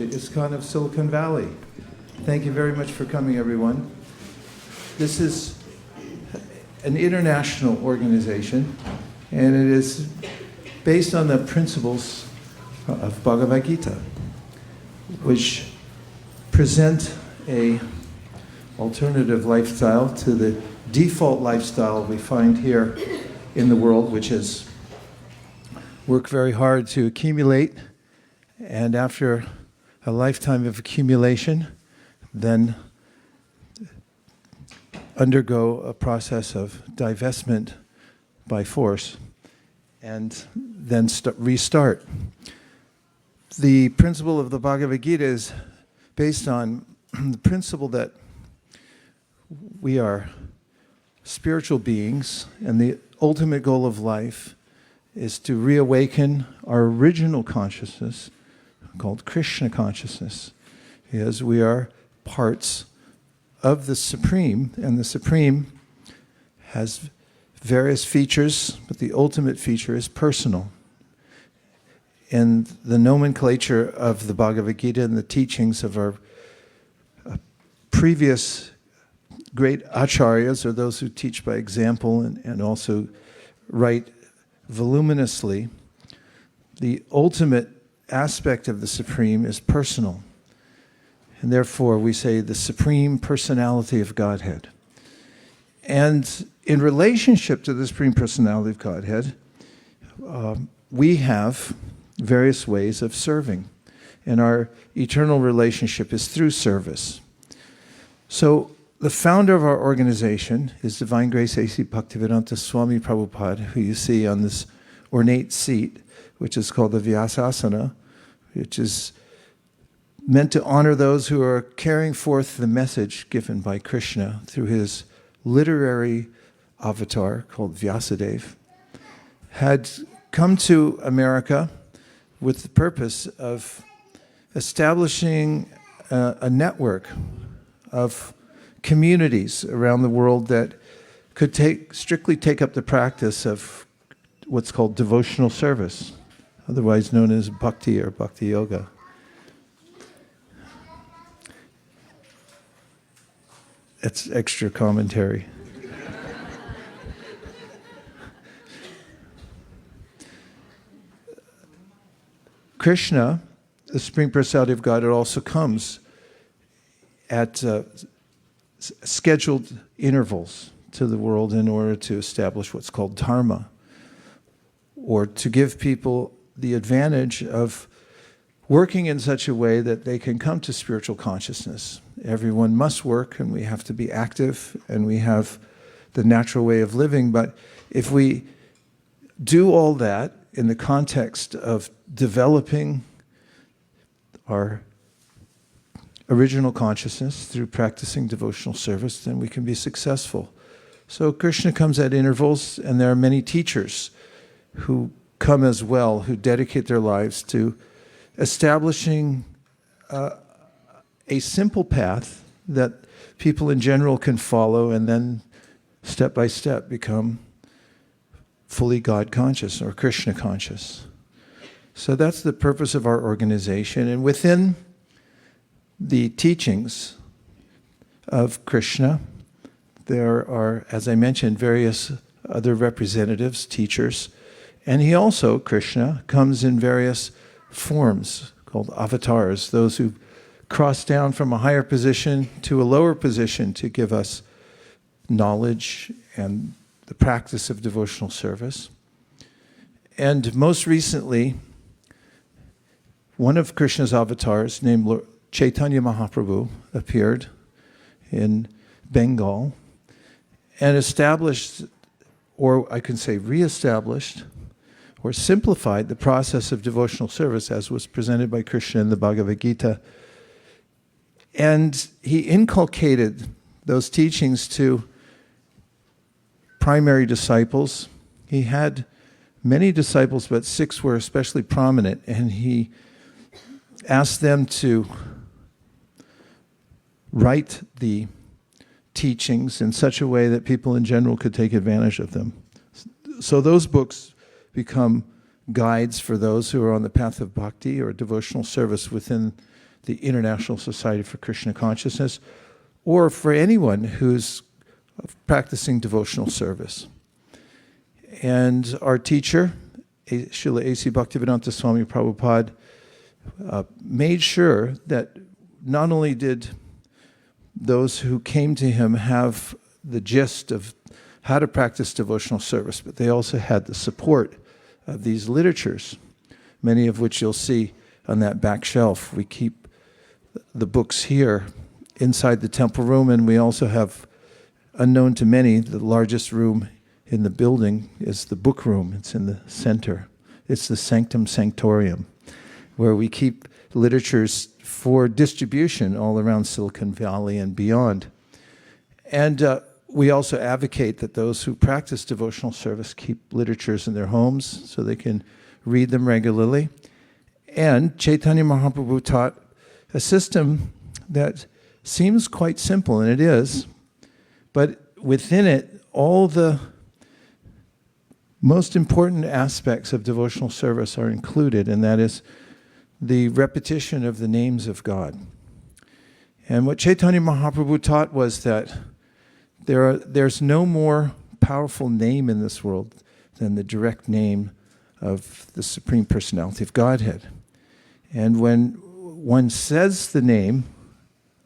the ISKCON of Silicon Valley. Thank you very much for coming, everyone. This is an international organization, and it is based on the principles of Bhagavad Gita, which present a alternative lifestyle to the default lifestyle we find here in the world, which is work very hard to accumulate, and after a lifetime of accumulation, then undergo a process of divestment by force, and then restart. The principle of the Bhagavad Gita is based on the principle that we are spiritual beings, and the ultimate goal of life is to reawaken our original consciousness, called Krishna consciousness, because we are parts of the Supreme, and the Supreme has various features, but the ultimate feature is personal. And the nomenclature of the Bhagavad Gita and the teachings of our previous great acharyas, or those who teach by example and also write voluminously, the ultimate aspect of the Supreme is personal. And therefore we say the Supreme Personality of Godhead. And in relationship to the Supreme Personality of Godhead, we have various ways of serving. And our eternal relationship is through service. So the founder of our organization is Divine Grace A.C. Bhaktivedanta Swami Prabhupada, who you see on this ornate seat, which is called the Vyasasana, which is meant to honor those who are carrying forth the message given by Krishna through his literary avatar called Vyasadeva, had come to America with the purpose of establishing a network of communities around the world that could strictly take up the practice of what's called devotional service, otherwise known as bhakti or bhakti yoga. That's extra commentary. Krishna, the Supreme Personality of God, it also comes at scheduled intervals to the world in order to establish what's called dharma, or to give people the advantage of working in such a way that they can come to spiritual consciousness. Everyone must work, and we have to be active, and we have the natural way of living. But if we do all that in the context of developing our original consciousness through practicing devotional service, then we can be successful. So Krishna comes at intervals, and there are many teachers who come as well, who dedicate their lives to establishing a simple path that people in general can follow, and then step by step become fully God conscious or Krishna conscious. So that's the purpose of our organization. And within the teachings of Krishna, there are, as I mentioned, various other representatives, teachers, and he also, Krishna, comes in various forms called avatars, those who cross down from a higher position to a lower position to give us knowledge and the practice of devotional service. And most recently, one of Krishna's avatars, named Lord Chaitanya Mahaprabhu, appeared in Bengal and established, or I can say reestablished, or simplified the process of devotional service as was presented by Krishna in the Bhagavad Gita. And he inculcated those teachings to primary disciples. He had many disciples, but 6 were especially prominent, and he asked them to write the teachings in such a way that people in general could take advantage of them. So those books become guides for those who are on the path of bhakti or devotional service within the International Society for Krishna Consciousness, or for anyone who's practicing devotional service. And our teacher, Srila A.C. Bhaktivedanta Swami Prabhupada, made sure that not only did those who came to him have the gist of how to practice devotional service, but they also had the support of these literatures, many of which you'll see on that back shelf. We keep the books here inside the temple room, and we also have, unknown to many, the largest room in the building is the book room. It's in the center. It's the Sanctum Sanctorium, where we keep literatures for distribution all around Silicon Valley and beyond. And we also advocate that those who practice devotional service keep literatures in their homes so they can read them regularly. And Chaitanya Mahaprabhu taught a system that seems quite simple, and it is, but within it, all the most important aspects of devotional service are included, and that is the repetition of the names of God. And what Chaitanya Mahaprabhu taught was that there's no more powerful name in this world than the direct name of the Supreme Personality of Godhead. And when one says the name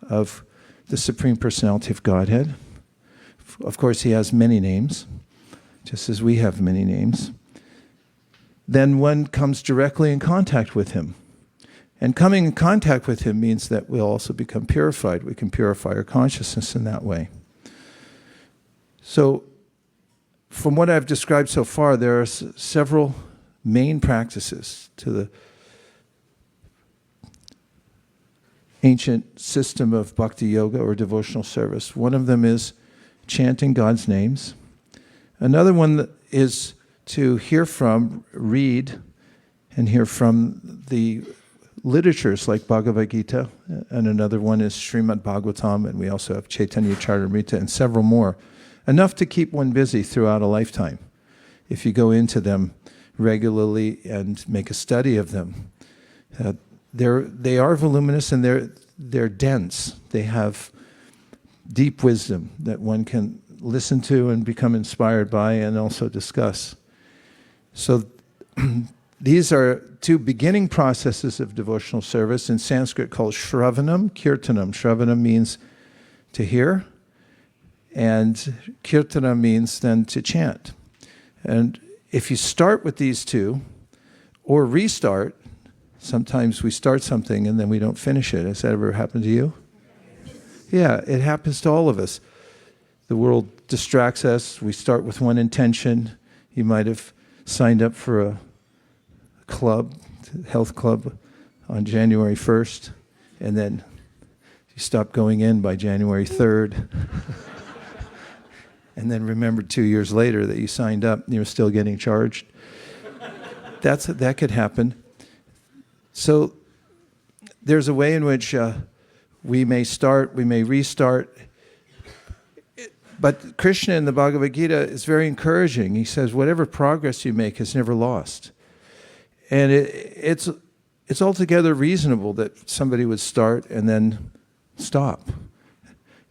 of the Supreme Personality of Godhead, of course he has many names, just as we have many names, then one comes directly in contact with him. And coming in contact with him means that we'll also become purified. We can purify our consciousness in that way. So, from what I've described so far, there are several main practices to the ancient system of bhakti yoga or devotional service. One of them is chanting God's names. Another one is to hear from, read, and hear from the literatures like Bhagavad Gita, and another one is Srimad Bhagavatam, and we also have Chaitanya Charitamrita and several more. Enough to keep one busy throughout a lifetime if you go into them regularly and make a study of them. They are voluminous and they're dense. They have deep wisdom that one can listen to and become inspired by and also discuss. So these are two beginning processes of devotional service, in Sanskrit called Shravanam, Kirtanam. Shravanam means to hear, and Kirtana means then to chant. And if you start with these two, or restart, sometimes we start something and then we don't finish it. Has that ever happened to you? Yeah, it happens to all of us. The world distracts us. We start with one intention. You might have signed up for a club, health club, on January 1st, and then you stop going in by January 3rd. And then remember 2 years later that you signed up and you're still getting charged. That could happen. So there's a way in which we may start, we may restart. But Krishna in the Bhagavad Gita is very encouraging. He says, whatever progress you make is never lost. And it's altogether reasonable that somebody would start and then stop.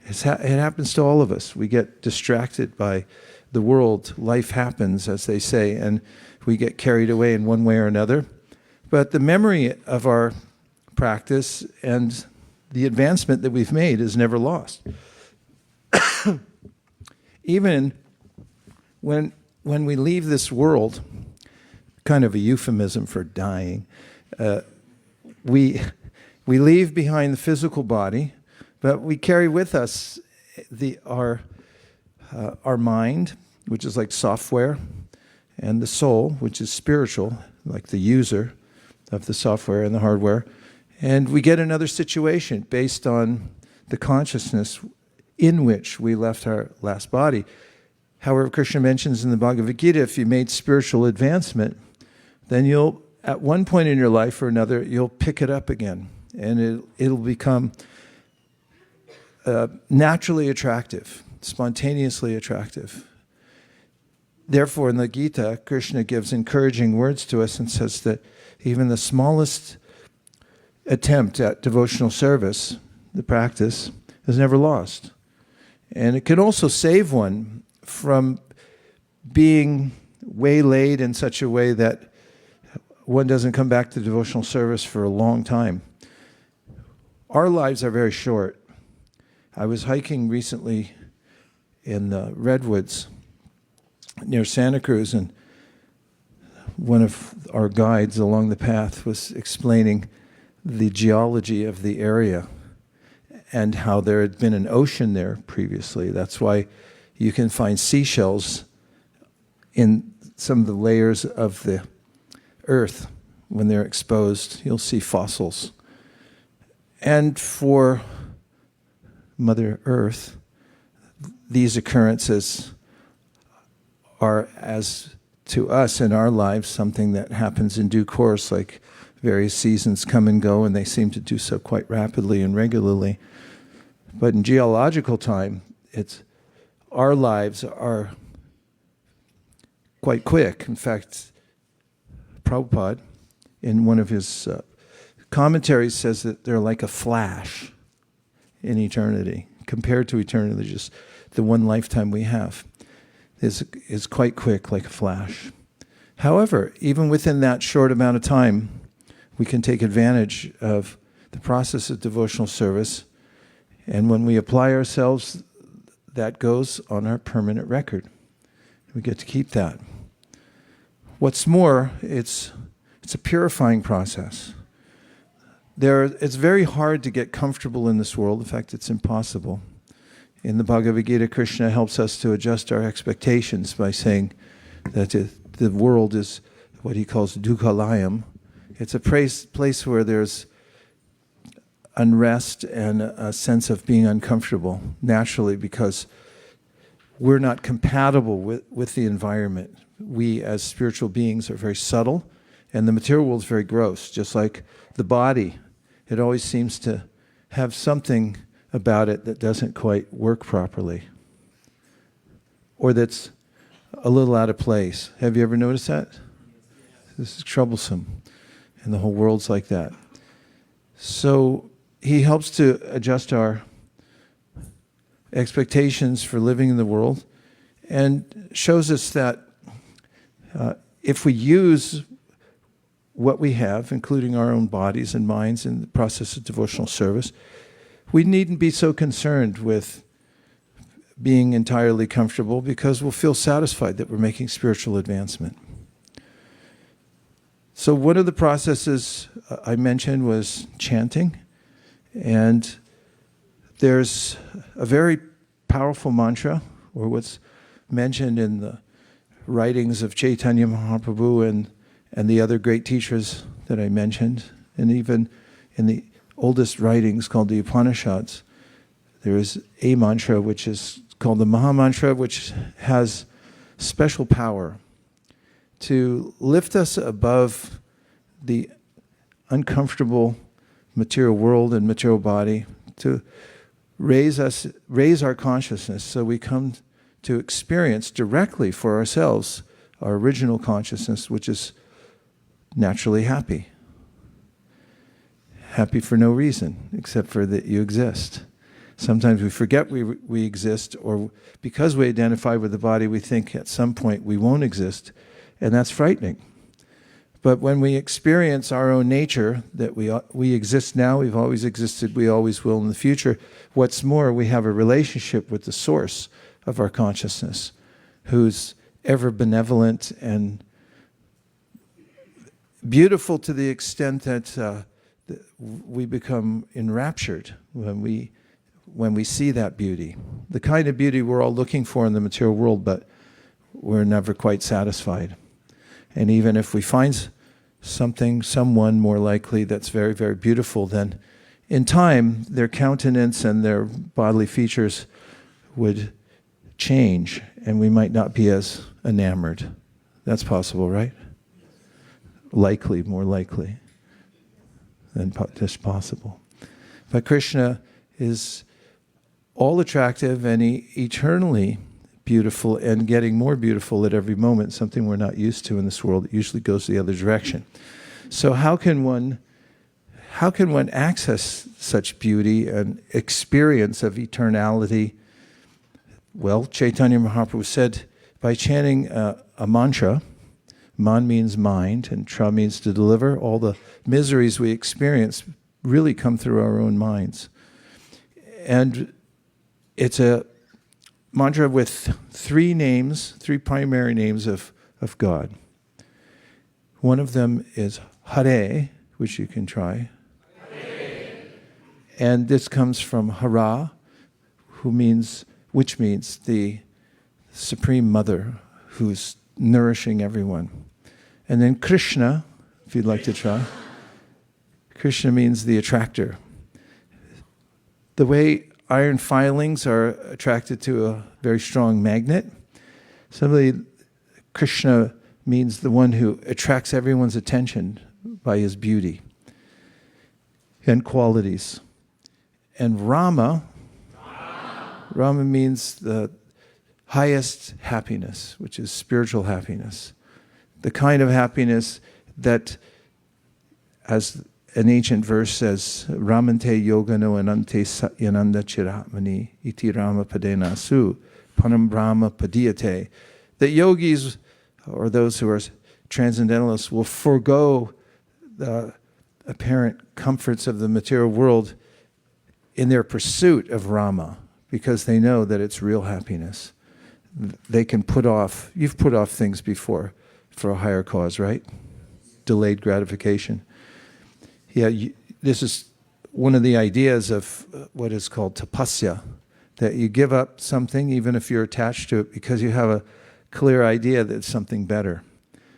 It happens to all of us. We get distracted by the world. Life happens, as they say, and we get carried away in one way or another. But the memory of our practice and the advancement that we've made is never lost. Even when we leave this world, kind of a euphemism for dying, we leave behind the physical body, but we carry with us our mind, which is like software, and the soul, which is spiritual, like the user of the software and the hardware. And we get another situation based on the consciousness in which we left our last body. However, Krishna mentions in the Bhagavad Gita, if you made spiritual advancement, then you'll, at one point in your life or another, you'll pick it up again. And it'll become naturally attractive, spontaneously attractive. Therefore, in the Gita, Krishna gives encouraging words to us and says that even the smallest attempt at devotional service, the practice, is never lost. And it can also save one from being waylaid in such a way that one doesn't come back to devotional service for a long time. Our lives are very short. I was hiking recently in the Redwoods near Santa Cruz, and one of our guides along the path was explaining the geology of the area and how there had been an ocean there previously. That's why you can find seashells in some of the layers of the earth when they're exposed. You'll see fossils. And for Mother Earth, these occurrences are, as to us in our lives, something that happens in due course, like various seasons come and go, and they seem to do so quite rapidly and regularly. But in geological time, our lives are quite quick. In fact, Prabhupada, in one of his commentaries, says that they're like a flash in eternity. Compared to eternity, just the one lifetime we have is quite quick, like a flash. However, even within that short amount of time, we can take advantage of the process of devotional service. And when we apply ourselves, that goes on our permanent record. We get to keep that. What's more, it's a purifying process. It's very hard to get comfortable in this world. In fact, it's impossible. In the Bhagavad Gita, Krishna helps us to adjust our expectations by saying that the world is what he calls dukkhalayam. It's a place where there's unrest and a sense of being uncomfortable, naturally, because we're not compatible with the environment. We, as spiritual beings, are very subtle, and the material world is very gross, just like the body. It always seems to have something about it that doesn't quite work properly, or that's a little out of place. Have you ever noticed that? This is troublesome, and the whole world's like that. So he helps to adjust our expectations for living in the world and shows us that if we use what we have, including our own bodies and minds in the process of devotional service, we needn't be so concerned with being entirely comfortable, because we'll feel satisfied that we're making spiritual advancement. So one of the processes I mentioned was chanting, and there's a very powerful mantra, or what's mentioned in the writings of Chaitanya Mahaprabhu and the other great teachers that I mentioned, and even in the oldest writings called the Upanishads, there is a mantra which is called the Maha Mantra, which has special power to lift us above the uncomfortable material world and material body, to raise our consciousness so we come to experience directly for ourselves our original consciousness, which is naturally happy. Happy for no reason, except for that you exist. Sometimes we forget we exist, or because we identify with the body, we think at some point we won't exist, and that's frightening. But when we experience our own nature, that we exist now, we've always existed, we always will in the future, what's more, we have a relationship with the source of our consciousness, who's ever benevolent and beautiful to the extent that we become enraptured when we see that beauty. The kind of beauty we're all looking for in the material world, but we're never quite satisfied. And even if we find someone more likely that's very, very beautiful, then in time, their countenance and their bodily features would change, and we might not be as enamored. That's possible, right? Likely, more likely than just possible. But Krishna is all attractive and eternally beautiful, and getting more beautiful at every moment, something we're not used to in this world. It usually goes the other direction. So how can one how can one access such beauty and experience of eternality? Well, Chaitanya Mahaprabhu said, by chanting a mantra, man means mind, and tra means to deliver, all the miseries we experience really come through our own minds. And it's a mantra with three primary names of God. One of them is Hare, which you can try. Hare. And this comes from Hara, which means the Supreme Mother who's nourishing everyone. And then Krishna, if you'd like to try. Krishna means the attractor. The way iron filings are attracted to a very strong magnet, similarly, Krishna means the one who attracts everyone's attention by his beauty and qualities. And Rama means the highest happiness, which is spiritual happiness. The kind of happiness that, as an ancient verse says, Ramante yogano anante satyananda chiratmani iti rama padena su panam brahma padiyate. That yogis, or those who are transcendentalists, will forego the apparent comforts of the material world in their pursuit of Rama, because they know that it's real happiness. They can you've put off things before for a higher cause, right? Delayed gratification. Yeah, this is one of the ideas of what is called tapasya, that you give up something even if you're attached to it because you have a clear idea that it's something better.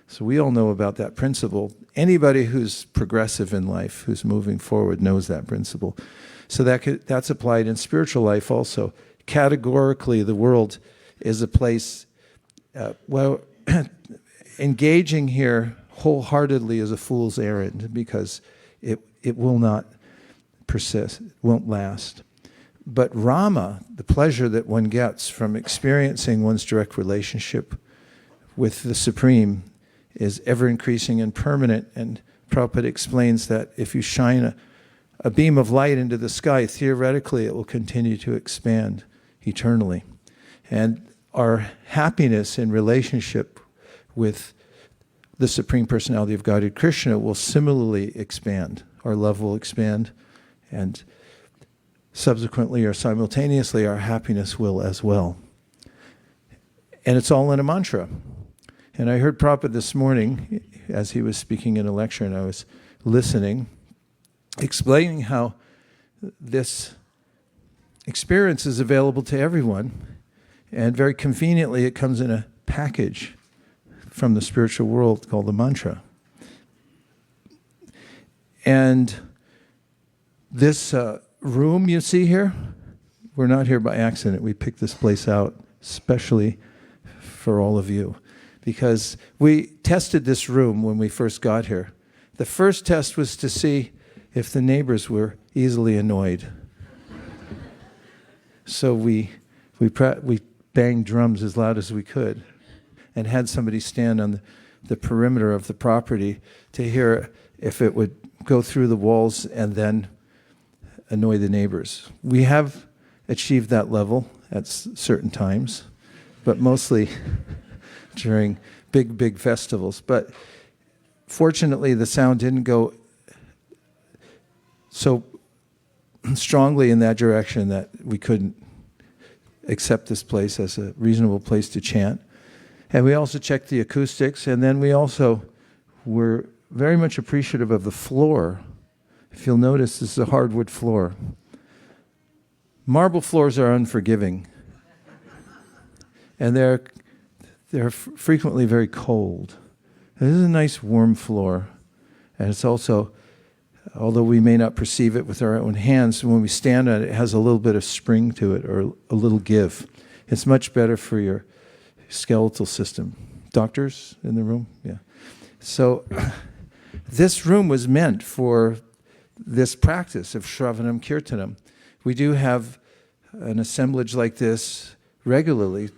So we all know about that principle. Anybody who's progressive in life, who's moving forward, knows that principle. So that's applied in spiritual life also. Categorically, the world is a place, engaging here wholeheartedly is a fool's errand, because it will not persist, it won't last. But Rama, the pleasure that one gets from experiencing one's direct relationship with the Supreme, is ever increasing and permanent. And Prabhupada explains that if you shine a beam of light into the sky, theoretically it will continue to expand eternally. And our happiness in relationship with the Supreme Personality of Godhead, Krishna, will similarly expand. Our love will expand, and subsequently or simultaneously our happiness will as well. And it's all in a mantra. And I heard Prabhupada this morning, as he was speaking in a lecture, and I was listening, explaining how this experience is available to everyone, and very conveniently it comes in a package from the spiritual world called the mantra. And this room you see here, we're not here by accident. We picked this place out especially for all of you, because we tested this room when we first got here. The first test was to see if the neighbors were easily annoyed. So we banged drums as loud as we could and had somebody stand on the perimeter of the property to hear if it would go through the walls and then annoy the neighbors. We have achieved that level at certain times, but mostly during big festivals. But fortunately, the sound didn't go so strongly in that direction that we couldn't accept this place as a reasonable place to chant. And we also checked the acoustics, and then we also were very much appreciative of the floor. If you'll notice, this is a hardwood floor. Marble floors are unforgiving, and they're frequently very cold. This is a nice warm floor, and it's also, although we may not perceive it with our own hands, when we stand on it, it has a little bit of spring to it, or a little give. It's much better for your skeletal system. Doctors in the room? Yeah. So this room was meant for this practice of Shravanam Kirtanam. We do have an assemblage like this regularly.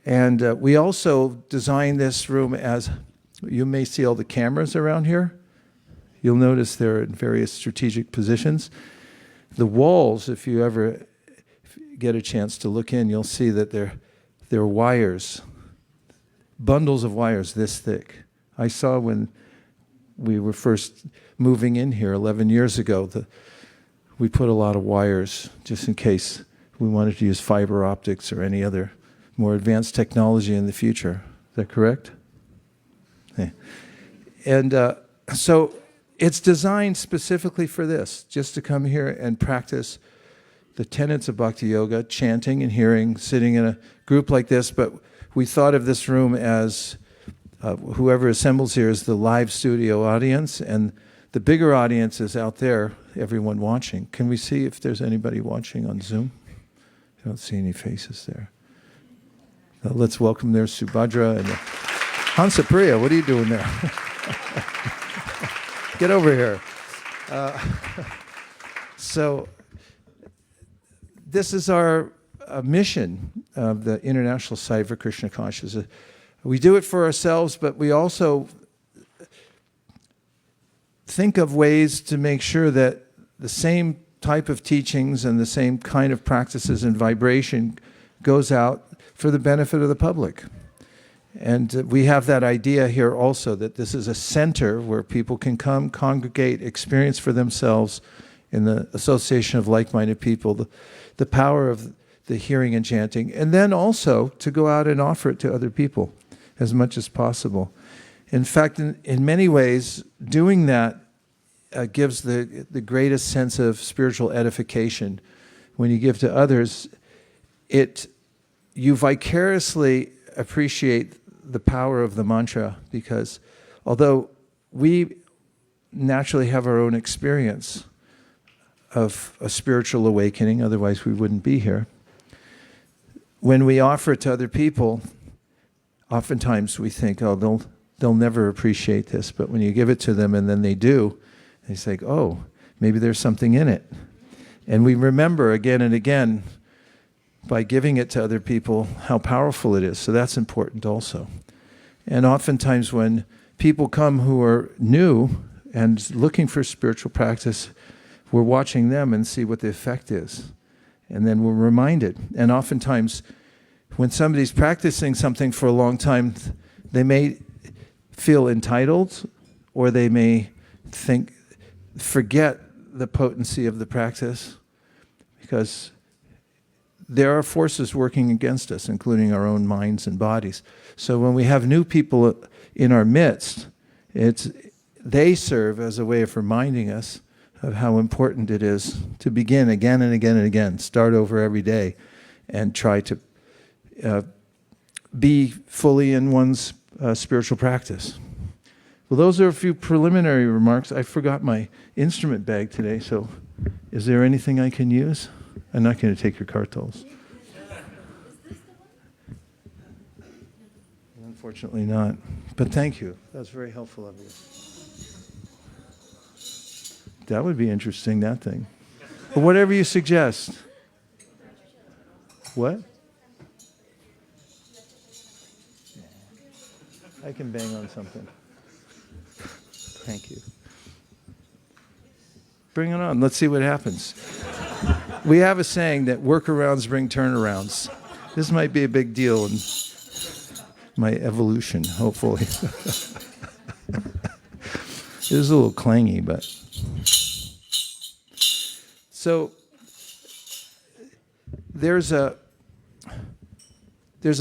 And we also designed this room as, you may see all the cameras around here. You'll notice they're in various strategic positions. The walls, if you ever get a chance to look in, you'll see that they're wires, bundles of wires this thick. I saw when we were first moving in here 11 years ago, we put a lot of wires just in case we wanted to use fiber optics or any other more advanced technology in the future. Is that correct? Yeah. And so it's designed specifically for this, just to come here and practice the tenets of Bhakti Yoga, chanting and hearing, sitting in a group like this. But we thought of this room as whoever assembles here is the live studio audience, and the bigger audience is out there, everyone watching. Can we see if there's anybody watching on Zoom? I don't see any faces there. Let's welcome there Subhadra and Hansapriya. What are you doing there? Get over here. So this is our mission of the International Society for Krishna Consciousness. We do it for ourselves, but we also think of ways to make sure that the same type of teachings and the same kind of practices and vibration goes out for the benefit of the public. And we have that idea here also, that this is a center where people can come, congregate, experience for themselves in the association of like-minded people, the power of the hearing and chanting, and then also to go out and offer it to other people as much as possible. In fact, in many ways, doing that gives the greatest sense of spiritual edification. When you give to others, you vicariously appreciate the power of the mantra, because although we naturally have our own experience of a spiritual awakening, otherwise we wouldn't be here, when we offer it to other people, oftentimes we think, oh, they'll never appreciate this. But when you give it to them and then they do, they say, oh, maybe there's something in it. And we remember again and again, by giving it to other people, how powerful it is. So that's important also. And oftentimes when people come who are new and looking for spiritual practice, we're watching them and see what the effect is. And then we're reminded. And oftentimes when somebody's practicing something for a long time, they may feel entitled, or they may forget the potency of the practice, because there are forces working against us, including our own minds and bodies. So when we have new people in our midst, they serve as a way of reminding us of how important it is to begin again and again and again, start over every day, and try to be fully in one's spiritual practice. Well, those are a few preliminary remarks. I forgot my instrument bag today, so is there anything I can use? I'm not going to take your kartals. Unfortunately not. But thank you. That was very helpful of you. That would be interesting, that thing. But whatever you suggest. What? I can bang on something. Thank you. Bring it on. Let's see what happens. We have a saying that workarounds bring turnarounds. This might be a big deal in my evolution, hopefully. It is a little clangy, but... So, there's a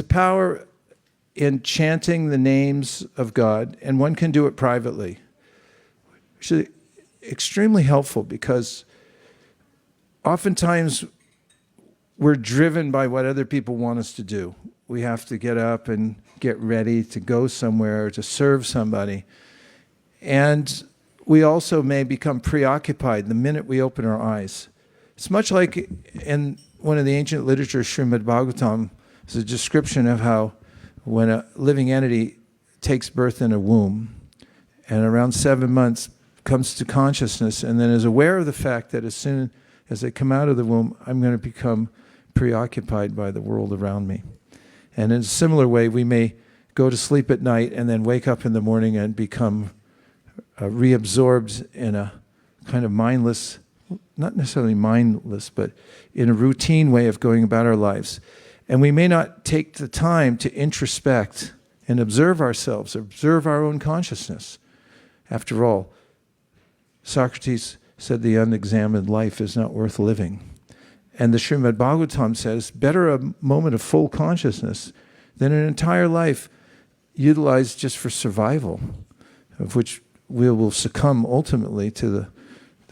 power in chanting the names of God, and one can do it privately. Which is extremely helpful, because oftentimes we're driven by what other people want us to do. We have to get up and get ready to go somewhere, to serve somebody. And we also may become preoccupied the minute we open our eyes. It's much like in one of the ancient literatures, Srimad Bhagavatam, is a description of how when a living entity takes birth in a womb, and around 7 months comes to consciousness, and then is aware of the fact that as soon as they come out of the womb, I'm going to become preoccupied by the world around me. And in a similar way, we may go to sleep at night and then wake up in the morning and become reabsorbed in a kind of mindless, not necessarily mindless, but in a routine way of going about our lives. And we may not take the time to introspect and observe ourselves, observe our own consciousness. After all, Socrates said the unexamined life is not worth living. And the Srimad Bhagavatam says, better a moment of full consciousness than an entire life utilized just for survival, of which we will succumb ultimately to the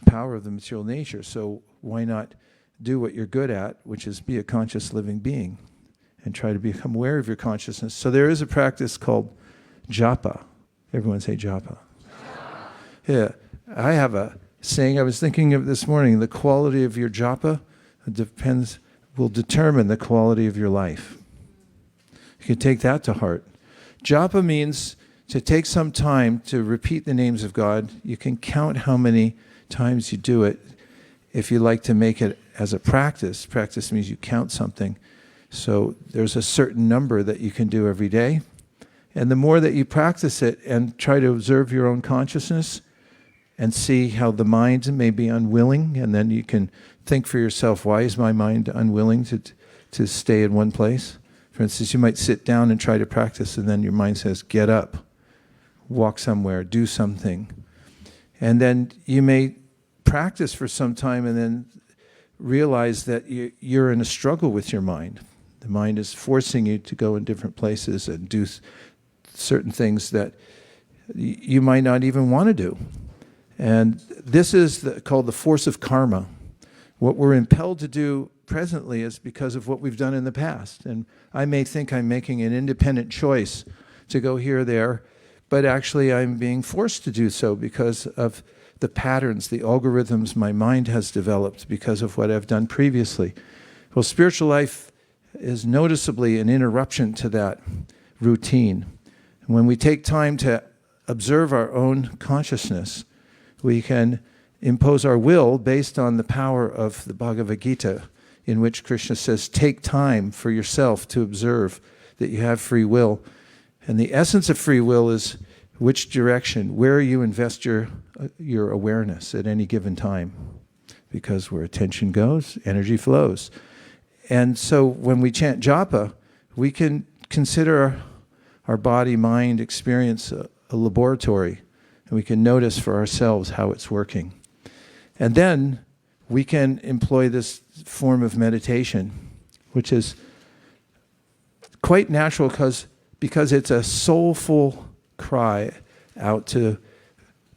power of the material nature. So why not do what you're good at, which is be a conscious living being, and try to become aware of your consciousness. So there is a practice called japa. Everyone say japa. Yeah, I have a saying I was thinking of this morning. The quality of your japa will determine the quality of your life. You can take that to heart. Japa means to take some time to repeat the names of God. You can count how many times you do it. If you like to make it as a practice, practice means you count something. So there's a certain number that you can do every day. And the more that you practice it and try to observe your own consciousness and see how the mind may be unwilling, and then you can think for yourself, why is my mind unwilling to stay in one place? For instance, you might sit down and try to practice, and then your mind says, get up, walk somewhere, do something. And then you may practice for some time and then realize that you're in a struggle with your mind. The mind is forcing you to go in different places and do certain things that you might not even want to do. And this is called the force of karma. What we're impelled to do presently is because of what we've done in the past. And I may think I'm making an independent choice to go here or there, but actually I'm being forced to do so because of the patterns, the algorithms my mind has developed because of what I've done previously. Well, spiritual life is noticeably an interruption to that routine. When we take time to observe our own consciousness, we can impose our will based on the power of the Bhagavad Gita, in which Krishna says, take time for yourself to observe that you have free will. And the essence of free will is which direction, where you invest your awareness at any given time. Because where attention goes, energy flows. And so when we chant japa, we can consider our body-mind experience a laboratory, and we can notice for ourselves how it's working. And then we can employ this form of meditation, which is quite natural because it's a soulful cry out to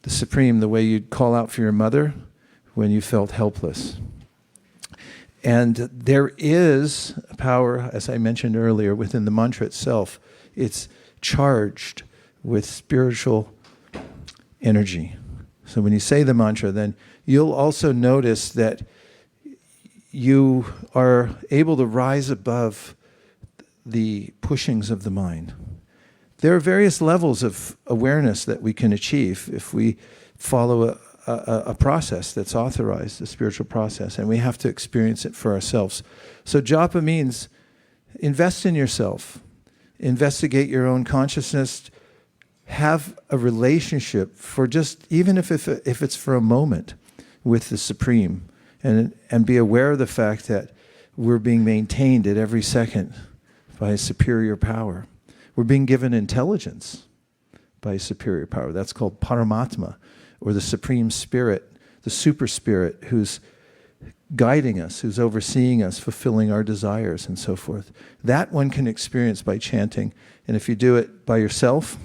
the Supreme, the way you'd call out for your mother when you felt helpless. And there is a power, as I mentioned earlier, within the mantra itself. It's charged with spiritual energy. So when you say the mantra, then you'll also notice that you are able to rise above the pushings of the mind. There are various levels of awareness that we can achieve if we follow a process that's authorized, a spiritual process, and we have to experience it for ourselves. So japa means invest in yourself, investigate your own consciousness, have a relationship for just, even if it's for a moment, with the Supreme, and be aware of the fact that we're being maintained at every second by a superior power. We're being given intelligence by a superior power. That's called Paramatma, or the Supreme Spirit, the Super Spirit, who's guiding us, who's overseeing us, fulfilling our desires, and so forth. That one can experience by chanting. And if you do it by yourself,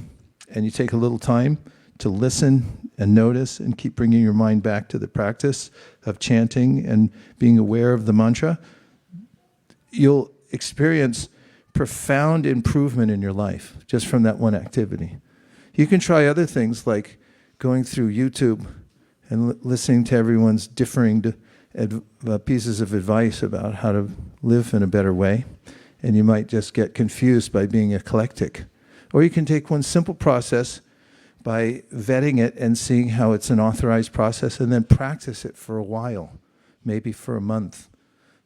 and you take a little time to listen and notice and keep bringing your mind back to the practice of chanting and being aware of the mantra, you'll experience profound improvement in your life just from that one activity. You can try other things like going through YouTube and listening to everyone's differing pieces of advice about how to live in a better way, and you might just get confused by being eclectic. Or you can take one simple process by vetting it and seeing how it's an authorized process, and then practice it for a while, maybe for a month,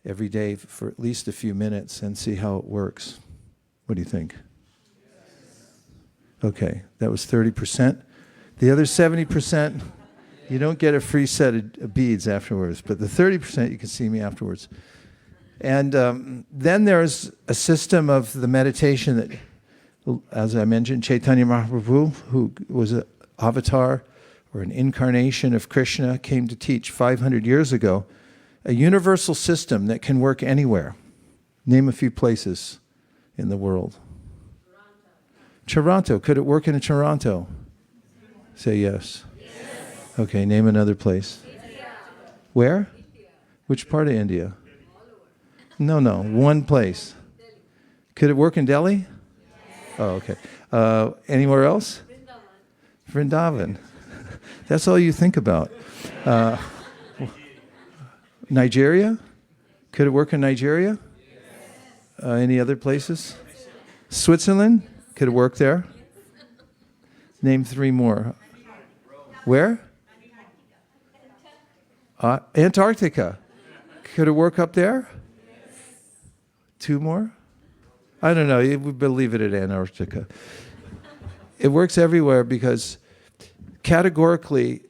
every day for at least a few minutes, and see how it works. What do you think? Okay, that was 30%. The other 70%, you don't get a free set of beads afterwards, but the 30% you can see me afterwards. And then there's a system of the meditation that, as I mentioned, Chaitanya Mahaprabhu, who was an avatar or an incarnation of Krishna, came to teach 500 years ago, a universal system that can work anywhere. Name a few places in the world. Toronto. Could it work in Toronto? Say yes. Yes. Okay, name another place. India. Where? India. Which part of India? No, one place. Delhi. Could it work in Delhi? Yes. Oh, okay. Anywhere else? Vrindavan. That's all you think about. Nigeria? Could it work in Nigeria? Any other places? Switzerland? Could it work there? Name 3 more. Where? Antarctica. Could it work up there? 2 more? I don't know. We believe it at Antarctica. It works everywhere because categorically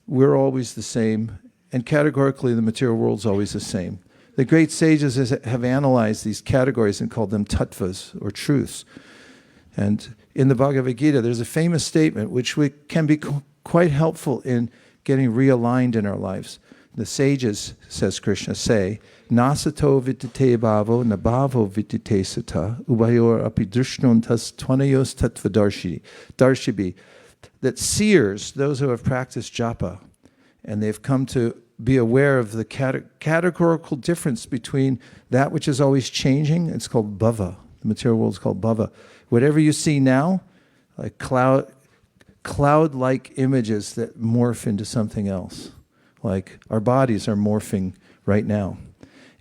we're always the same, and categorically the material world's always the same. The great sages have analyzed these categories and called them tattvas, or truths. And in the Bhagavad Gita, there's a famous statement which can be quite helpful in getting realigned in our lives. The sages, says Krishna, say, Nasato vitate bhavo, nabhavo vitate sata, ubayor api drishnontas tvanayos tattva darshibi. That seers, those who have practiced japa, and they've come to be aware of the categorical difference between that which is always changing. It's called bhava. The material world is called bhava. Whatever you see now, like cloud-like images that morph into something else. Like our bodies are morphing right now.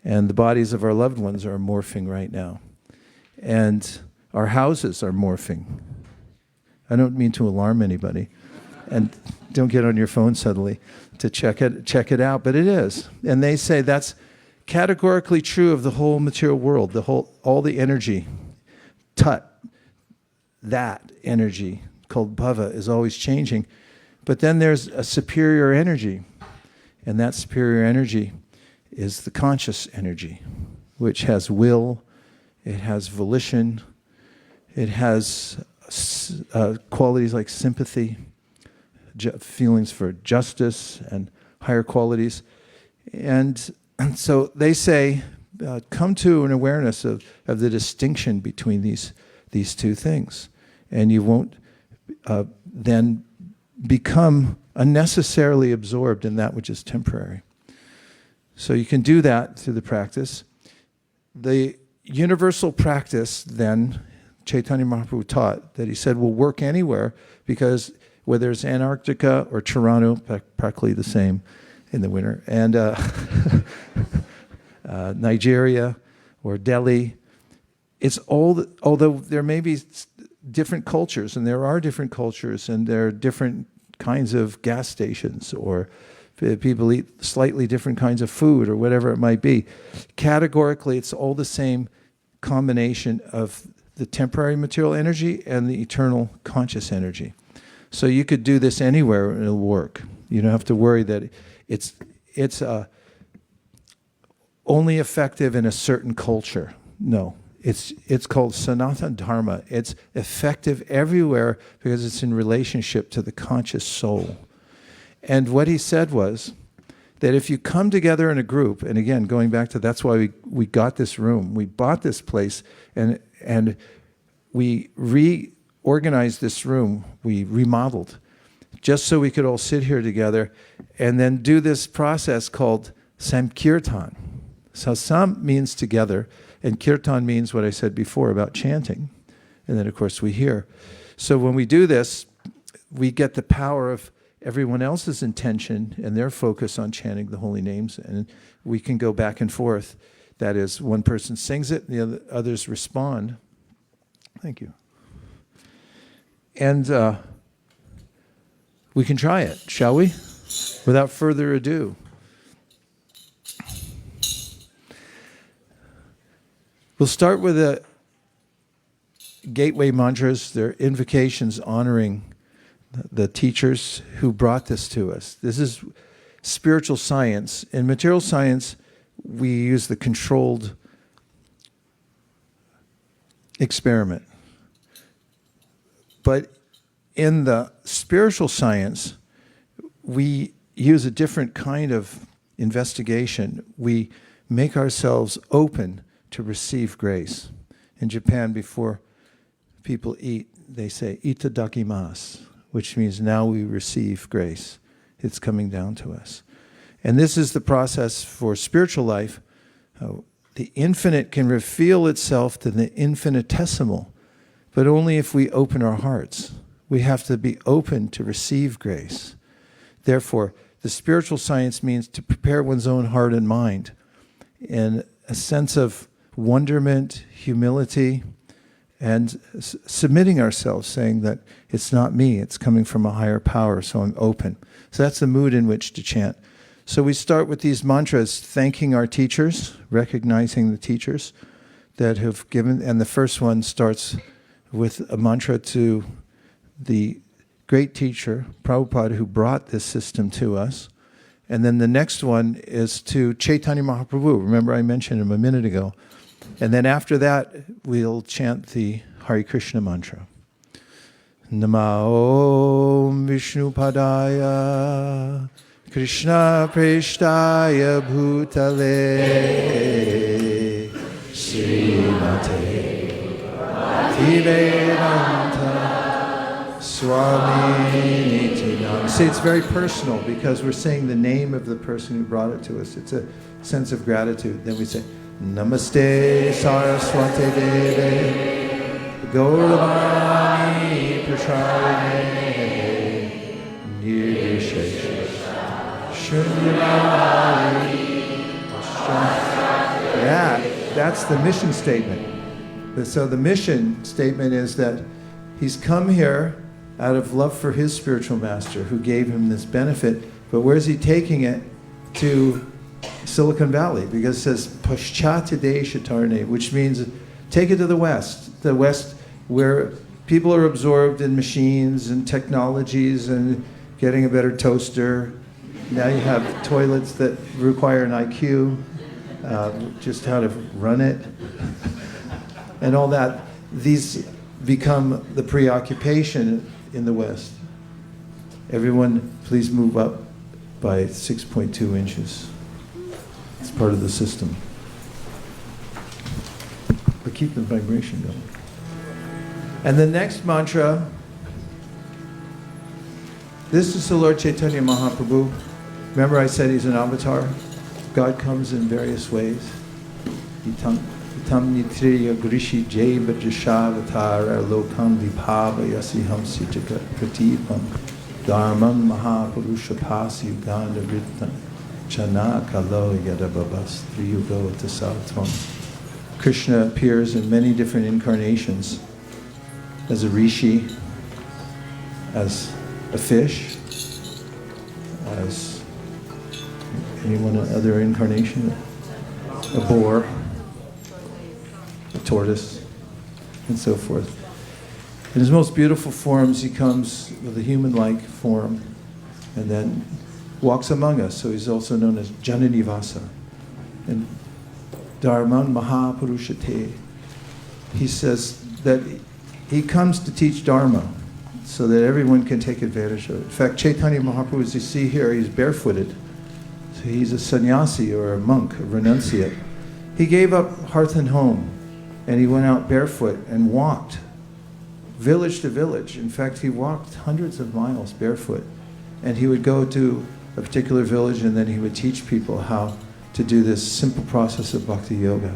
And the bodies of our loved ones are morphing right now. And our houses are morphing. I don't mean to alarm anybody. And don't get on your phone suddenly to check it out, but it is. And they say that's categorically true of the whole material world, all the energy. That energy called bhava is always changing. But then there's a superior energy, and that superior energy is the conscious energy, which has will, it has volition, it has qualities like sympathy, feelings for justice and higher qualities. And so they say, come to an awareness of the distinction between these 2 things. And you won't then become unnecessarily absorbed in that which is temporary. So you can do that through the practice. The universal practice then, Chaitanya Mahaprabhu taught, that he said will work anywhere, because whether it's Antarctica or Toronto, practically the same in the winter, and Nigeria or Delhi, it's all, although there may be different cultures, and there are different cultures, and there are different kinds of gas stations, or people eat slightly different kinds of food, or whatever it might be. Categorically, it's all the same combination of the temporary material energy and the eternal conscious energy. So you could do this anywhere and it'll work. You don't have to worry that it's only effective in a certain culture. No, it's called Sanatana Dharma. It's effective everywhere because it's in relationship to the conscious soul. And what he said was that if you come together in a group, and again, going back to that's why we got this room, we bought this place, and we reorganized this room, we remodeled, just so we could all sit here together and then do this process called Samkirtan. So Sam means together, and Kirtan means what I said before about chanting. And then, of course, we hear. So when we do this, we get the power of everyone else's intention and their focus on chanting the holy names, and we can go back and forth. That is, one person sings it, and the others respond. Thank you. And we can try it, shall we? Without further ado. We'll start with the gateway mantras. They're invocations honoring the teachers who brought this to us. This is spiritual science. In material science, we use the controlled experiment. But in the spiritual science, we use a different kind of investigation. We make ourselves open to receive grace. In Japan, before people eat, they say, itadakimasu, which means now we receive grace. It's coming down to us. And this is the process for spiritual life. The infinite can reveal itself to the infinitesimal, but only if we open our hearts. We have to be open to receive grace. Therefore, the spiritual science means to prepare one's own heart and mind in a sense of wonderment, humility, and submitting ourselves, saying that it's not me, it's coming from a higher power, so I'm open. So that's the mood in which to chant. So we start with these mantras, thanking our teachers, recognizing the teachers that have given, and the first one starts with a mantra to the great teacher, Prabhupada, who brought this system to us. And then the next one is to Chaitanya Mahaprabhu. Remember I mentioned him a minute ago. And then after that, we'll chant the Hare Krishna mantra. Nama Om Vishnu Padaya Krishna Preshtaya Bhutale Srimate Bhaktivedanta Swami Nityananda. See, it's very personal because we're saying the name of the person who brought it to us. It's a sense of gratitude. Then we say, Namaste Saraswati Deve Gauravani Prasharine Nirvishesha Shunyavadi. Yeah, that's the mission statement. So the mission statement is that he's come here out of love for his spiritual master who gave him this benefit, but where's he taking it? To Silicon Valley, because it says Paschatide Shatarne, which means take it to the West where people are absorbed in machines and technologies and getting a better toaster. Now you have toilets that require an IQ, just how to run it, and all that. These become the preoccupation in the West. Everyone, please move up by 6.2 inches. It's part of the system. But keep the vibration going. And the next mantra, this is the Lord Chaitanya Mahaprabhu. Remember I said he's an avatar? God comes in various ways. Itam nitriya grishi jaiva jashavatara lokam vibhava yasiham sitaka pratipam dharmam mahapurusha pasi uganda vritam chana kalo yadababas triyugo tasatam. Krishna appears in many different incarnations as a rishi, as a fish, as anyone other incarnation, a boar, a tortoise, and so forth. In his most beautiful forms, he comes with a human-like form and then walks among us. So he's also known as Jananivasa. And Dharman Mahapurushate. He says that he comes to teach Dharma so that everyone can take advantage of it. In fact, Chaitanya Mahaprabhu, as you see here, he's barefooted. So he's a sannyasi or a monk, a renunciate. He gave up hearth and home and he went out barefoot and walked village to village. In fact, he walked hundreds of miles barefoot. And he would go to a particular village and then he would teach people how to do this simple process of bhakti yoga.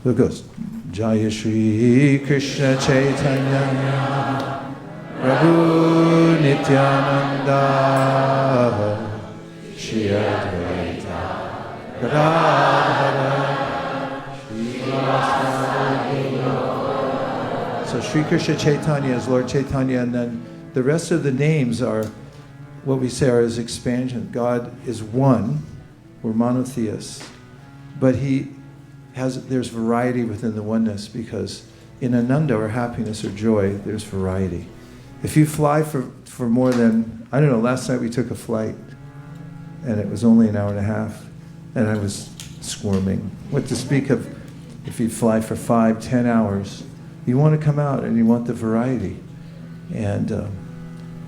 So it goes, Jaya Shri Krishna Chaitanya Prabhu Nityananda Shri Advaita Gadadhara Srivastava. So Shri Krishna Chaitanya is Lord Chaitanya, and then the rest of the names are what we say are his expansion. God is one. We're monotheists, but there's variety within the oneness, because in Ananda, or happiness or joy, there's variety. If you fly for more than, I don't know, last night we took a flight, and it was only an hour and a half, and I was squirming. What to speak of if you fly for 5-10 hours, you want to come out and you want the variety. And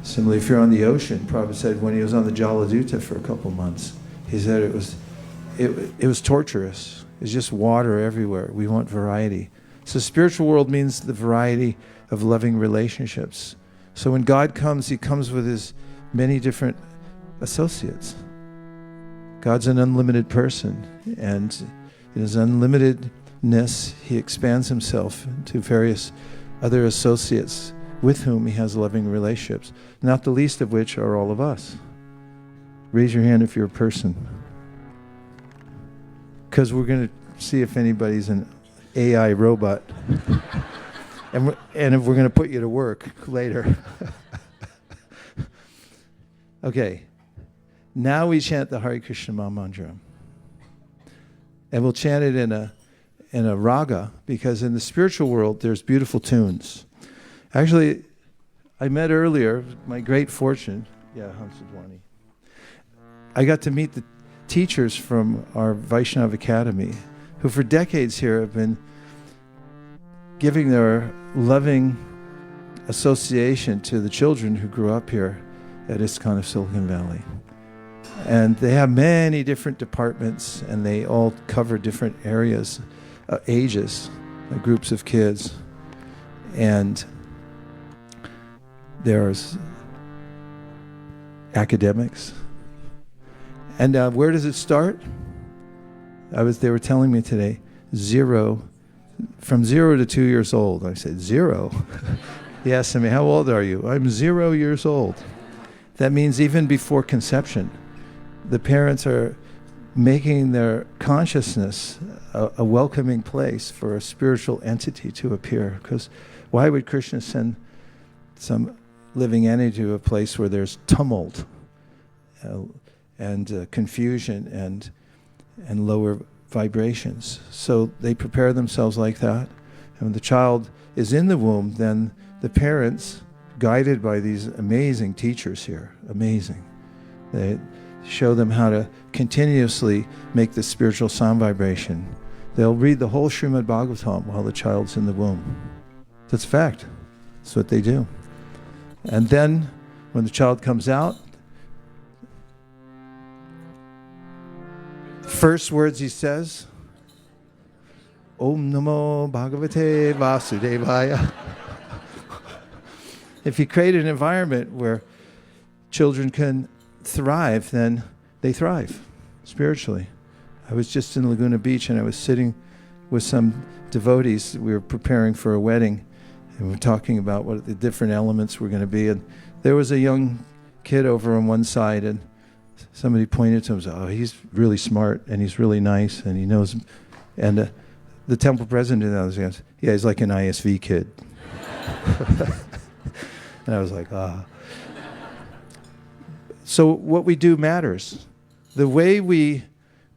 similarly, if you're on the ocean, Prabhupada said when he was on the Jaladuta for a couple months, he said it was torturous. It's just water everywhere. We want variety. So spiritual world means the variety of loving relationships. So when God comes, he comes with his many different associates. God's an unlimited person, and in his unlimitedness, he expands himself to various other associates with whom he has loving relationships, not the least of which are all of us. Raise your hand if you're a person. Because we're going to see if anybody's an AI robot. and if we're going to put you to work later. Okay. Now we chant the Hare Krishna Maha Mantra. And we'll chant it in a raga, because in the spiritual world there's beautiful tunes. Actually, I met earlier, my great fortune, Hamsadwani. I got to meet the teachers from our Vaishnava Academy, who for decades here have been giving their loving association to the children who grew up here at ISKCON of Silicon Valley. And they have many different departments, and they all cover different areas, ages, groups of kids. And there's academics. And where does it start? They were telling me today, from 0 to 2 years old. I said, 0? He asked me, how old are you? I'm 0 years old. That means even before conception, the parents are making their consciousness a welcoming place for a spiritual entity to appear. Because why would Krishna send some living entity to a place where there's tumult and confusion and lower vibrations? So they prepare themselves like that. And when the child is in the womb, then the parents, guided by these amazing teachers here, amazing, they show them how to continuously make the spiritual sound vibration. They'll read the whole Srimad Bhagavatam while the child's in the womb. That's a fact. That's what they do. And then when the child comes out, first words he says, Om Namo Bhagavate Vasudevaya. If you create an environment where children can thrive, then they thrive spiritually. I was just in Laguna Beach, and I was sitting with some devotees. We were preparing for a wedding, and we were talking about what the different elements were going to be. And there was a young kid over on one side, and somebody pointed to him and said, oh, he's really smart, and he's really nice, and he knows. And the temple president goes, yeah, he's like an ISV kid. And I was like, ah. So what we do matters. The way we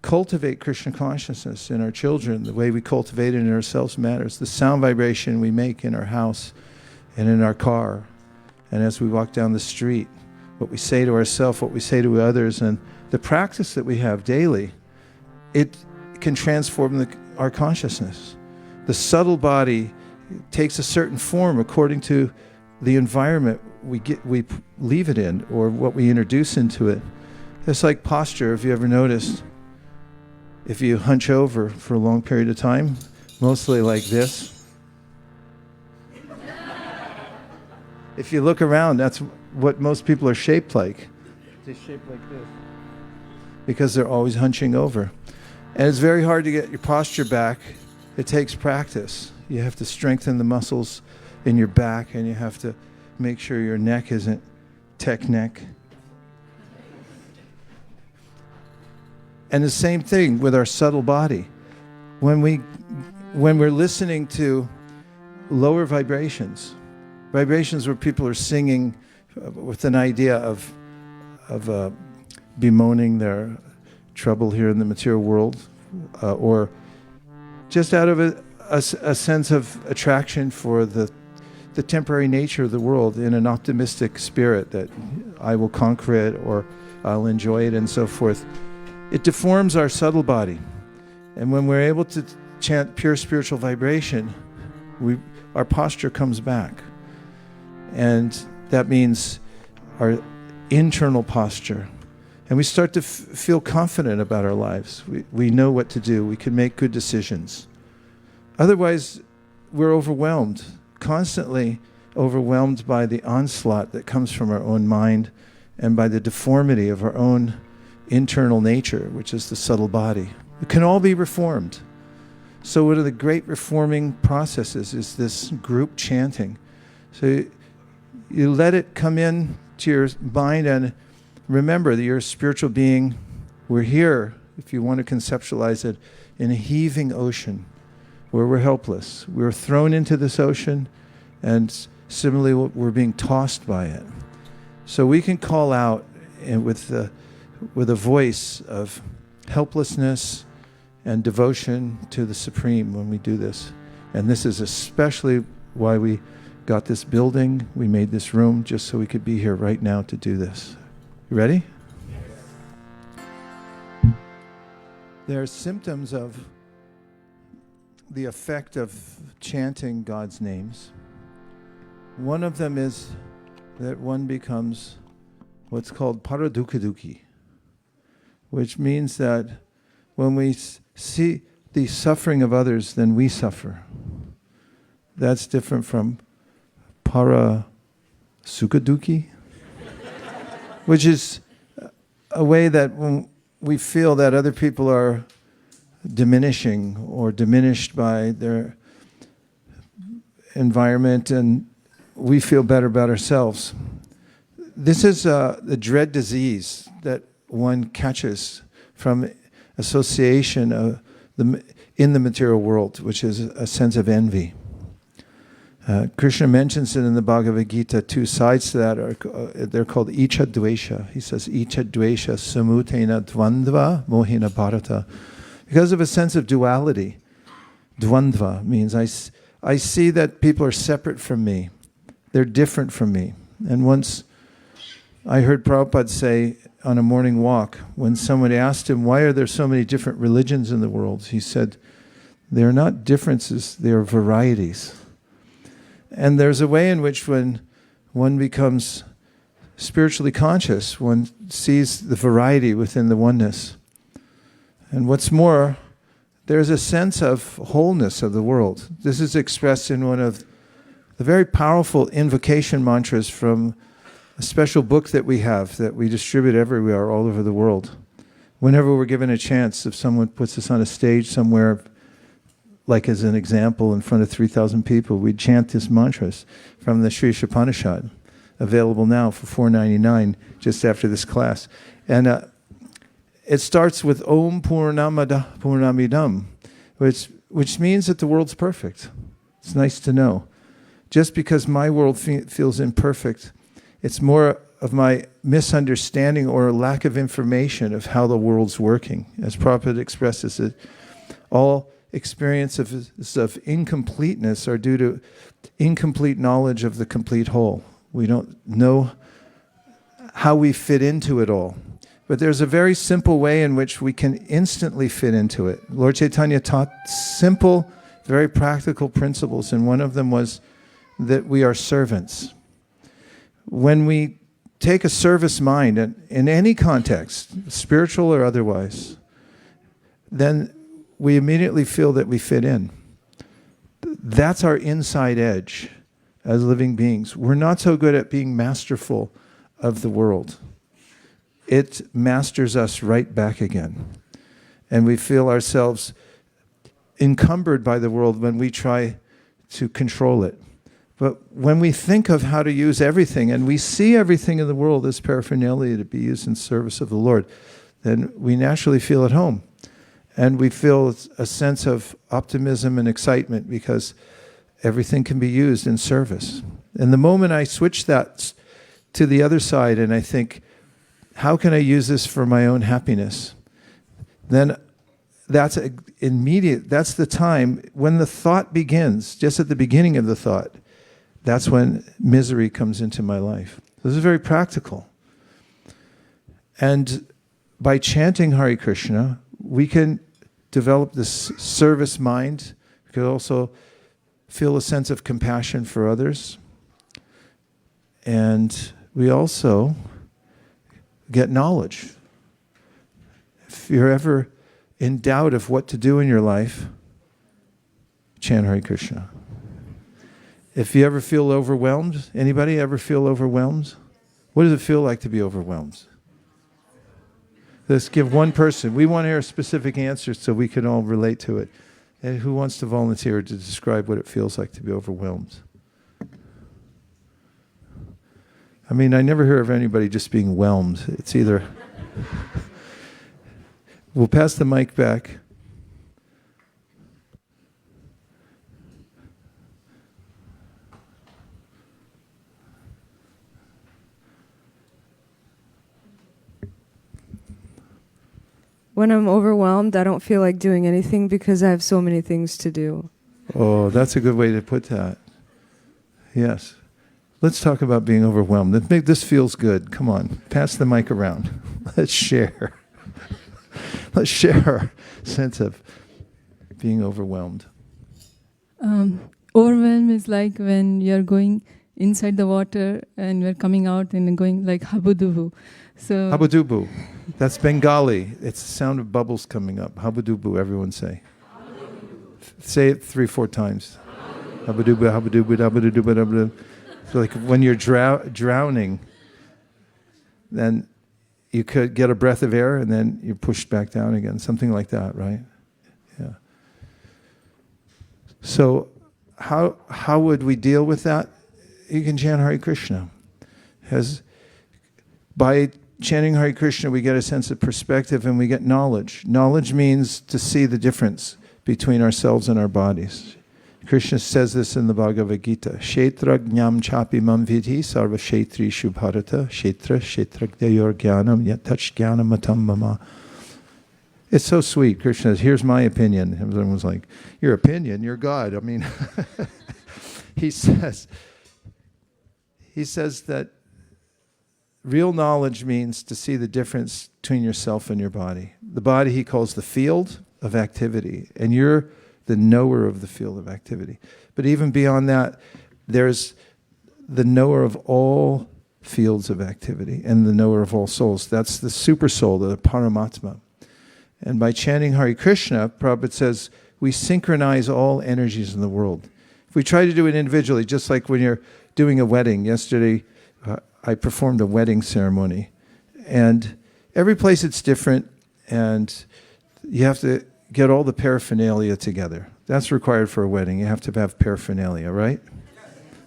cultivate Krishna consciousness in our children, the way we cultivate it in ourselves matters. The sound vibration we make in our house and in our car, and as we walk down the street, what we say to ourselves, what we say to others, and the practice that we have daily, it can transform our consciousness. The subtle body takes a certain form according to the environment we leave it in, or what we introduce into it. It's like posture. Have you ever noticed? If you hunch over for a long period of time, mostly like this. If you look around, that's what most people are shaped like. They're shaped like this because they're always hunching over. And it's very hard to get your posture back. It takes practice. You have to strengthen the muscles in your back, and you have to make sure your neck isn't tech neck. And the same thing with our subtle body. When we're listening to lower vibrations where people are singing with an idea of bemoaning their trouble here in the material world, or just out of a sense of attraction for the the temporary nature of the world in an optimistic spirit that I will conquer it or I'll enjoy it and so forth, it deforms our subtle body. And when we're able to chant pure spiritual vibration, our posture comes back. And that means our internal posture. And we start to feel confident about our lives. We know what to do. We can make good decisions. Otherwise, we're overwhelmed, constantly overwhelmed by the onslaught that comes from our own mind and by the deformity of our own internal nature, which is the subtle body. It can all be reformed. So one of the great reforming processes is this group chanting. So you let it come in to your mind and remember that you're a spiritual being. We're here, if you want to conceptualize it, in a heaving ocean where we're helpless. We're thrown into this ocean, and similarly we're being tossed by it. So we can call out with a voice of helplessness and devotion to the Supreme when we do this. And this is especially why we got this building. We made this room just so we could be here right now to do this. You ready? Yes. There are symptoms of the effect of chanting God's names. One of them is that one becomes what's called paradukkhadukkhi, which means that when we see the suffering of others, then we suffer. That's different from parasukhadukkhi, which is a way that when we feel that other people are diminishing or diminished by their environment and we feel better about ourselves. This is the dread disease that one catches from association in the material world, which is a sense of envy. Krishna mentions it in the Bhagavad Gita. Two sides to that they're called icha dvesha. He says icha dvesha samutena dvandva mohina bharata. Because of a sense of duality. Dvandva means I see that people are separate from me. They're different from me. And once I heard Prabhupada say on a morning walk, when somebody asked him, why are there so many different religions in the world? He said, they're not differences, they're varieties. And there's a way in which when one becomes spiritually conscious, one sees the variety within the oneness. And what's more, there's a sense of wholeness of the world. This is expressed in one of the very powerful invocation mantras from a special book that we have that we distribute everywhere all over the world. Whenever we're given a chance, if someone puts us on a stage somewhere, like as an example in front of 3,000 people, we chant this mantras from the Sri Upanishad, available now for $4.99 just after this class. And it starts with Om Purnamada Purnamidam, which means that the world's perfect. It's nice to know. Just because my world feels imperfect, it's more of my misunderstanding or lack of information of how the world's working. As Prabhupada expresses it, all experiences of incompleteness are due to incomplete knowledge of the complete whole. We don't know how we fit into it all. But there's a very simple way in which we can instantly fit into it. Lord Chaitanya taught simple, very practical principles, and one of them was that we are servants. When we take a service mind in any context, spiritual or otherwise, then we immediately feel that we fit in. That's our inside edge as living beings. We're not so good at being masterful of the world. It masters us right back again. And we feel ourselves encumbered by the world when we try to control it. But when we think of how to use everything, and we see everything in the world as paraphernalia to be used in service of the Lord, then we naturally feel at home. And we feel a sense of optimism and excitement because everything can be used in service. And the moment I switch that to the other side and I think, how can I use this for my own happiness? Then that's immediate. That's the time when the thought begins, just at the beginning of the thought. that's when misery comes into my life. This is very practical. And by chanting Hare Krishna, we can develop this service mind. We can also feel a sense of compassion for others. And we also get knowledge. If you're ever in doubt of what to do in your life, chant Hare Krishna. If you ever feel overwhelmed, anybody ever feel overwhelmed? What does it feel like to be overwhelmed? Let's give one person. We want to hear specific answers so we can all relate to it. And who wants to volunteer to describe what it feels like to be overwhelmed? I mean, I never hear of anybody just being whelmed. It's either... We'll pass the mic back. When I'm overwhelmed, I don't feel like doing anything because I have so many things to do. Oh, that's a good way to put that. Yes. Let's talk about being overwhelmed. This feels good. Come on, pass the mic around. Let's share. Let's share our sense of being overwhelmed. Overwhelm is like when you're going inside the water and you're coming out and going like habudubu. So Habudubu. That's Bengali. It's the sound of bubbles coming up. Habudubu, everyone say. Say it 3-4 times. Habudubu, habudubu, habudubu, habudubu. So like when you're drowning, then you could get a breath of air and then you're pushed back down again. Something like that, right? Yeah. So how would we deal with that? You can chant Hare Krishna. By chanting Hare Krishna, we get a sense of perspective and we get knowledge. Knowledge means to see the difference between ourselves and our bodies. Krishna says this in the Bhagavad Gita. Kshetra jnam chapi mam vidhi sarva kshetri shubharata kshetra kshetragdayor jnanam yatach jnanam matam mama. It's so sweet. Krishna says, here's my opinion. And everyone was like, your opinion? You're God. I mean, he says that real knowledge means to see the difference between yourself and your body. The body he calls the field of activity, and you're the knower of the field of activity. But even beyond that, there's the knower of all fields of activity and the knower of all souls. That's the super soul, the Paramatma. And by chanting Hare Krishna, Prabhupada says, we synchronize all energies in the world. If we try to do it individually, just like when you're doing a wedding. Yesterday, I performed a wedding ceremony. And every place it's different, and you have to get all the paraphernalia together. That's required for a wedding. You have to have paraphernalia, right?